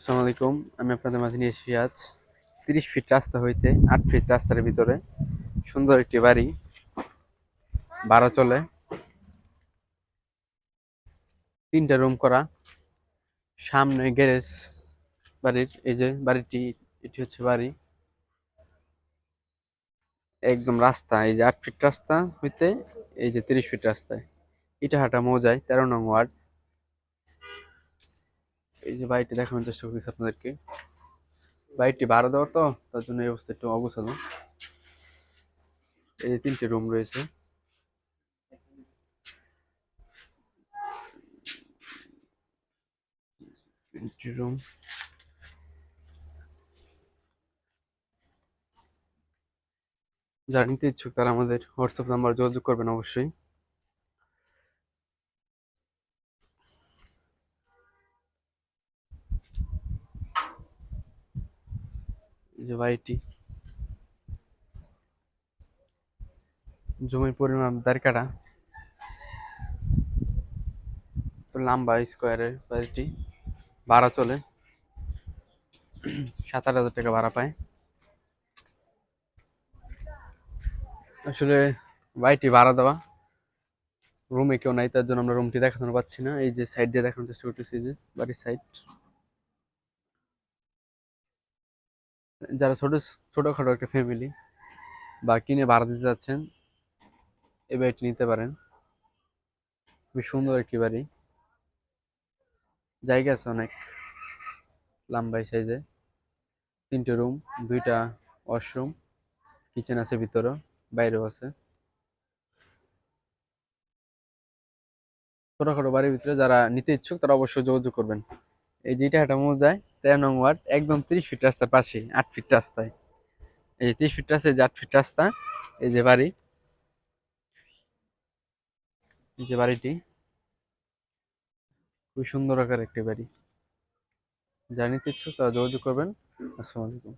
আসসালামু আলাইকুম। আমি আপনাদের মাঝে নিয়ে এসেছি আজ 30 ফিট রাস্তা হইতে 8 ফিট রাস্তার ভিতরে সুন্দর একটি বাড়ি ভাড়া চলে। 3টা রুম করা, সামনে গ্যারেজ বাড়ির। এই যে বাড়িটি, এটি হচ্ছে বাড়ি। একদম রাস্তা, এই যে 8 ফিট রাস্তা হইতে এই যে 30 ফিট রাস্তায় ইটাহাটা মৌজায় 13 নং ওয়ার্ড। এই যে বাড়িটি দেখানোর চেষ্টা করতেছি আপনাদেরকে। বাড়িটি ভাড়া দেওয়া তো, তার জন্য এই অবস্থা একটু অগোছালো। এই যে 3টে রুম রয়েছে। রুম যারা নিতে ইচ্ছুক তারা আমাদের হোয়াটসঅ্যাপ নাম্বার যোগাযোগ করবেন অবশ্যই। এই যে বাড়িটি, জমির পরিমাণ দাঁড় কাটা, লম্বা স্কোয়ারের বাড়িটি। ভাড়া চলে 7-8 হাজার টাকা ভাড়া পায়। আসলে বাড়িটি ভাড়া দেওয়া, রুমে কেউ নাই, তার জন্য আমরা রুমটি দেখাতে পাচ্ছি না। এই যে সাইড দিয়ে দেখানোর চেষ্টা করতেছি, এই যে বাড়ির সাইড। যারা ছোটখাটো একটা ফ্যামিলি বা কিনে ভাড়া দিতে যাচ্ছেন, এই বাড়িটি নিতে পারেন। খুবই সুন্দর একটি বাড়ি, জায়গা আছে অনেক, লম্বাই সাইজে। 3টে রুম, 2টা ওয়াশরুম, কিচেন আছে ভিতরে, বাইরেও আছে। ছোটখাটো বাড়ির ভিতরে যারা নিতে ইচ্ছুক তারা অবশ্যই যোগাযোগ করবেন। এই যে ইটাহাটা মৌজায় 13 নং ওয়ার্ড, একদম 30 ফিট রাস্তার পাশে, 8 ফিট রাস্তায়। এই যে 30 ফিট রাস্তা, এই যে 8 ফিট রাস্তা। এই যে বাড়ি, এই যে বাড়িটি খুবই সুন্দর আকার একটি বাড়ি। যারা নিতে ইচ্ছুক তারা যোগাযোগ করবেন। আসসালামু আলাইকুম।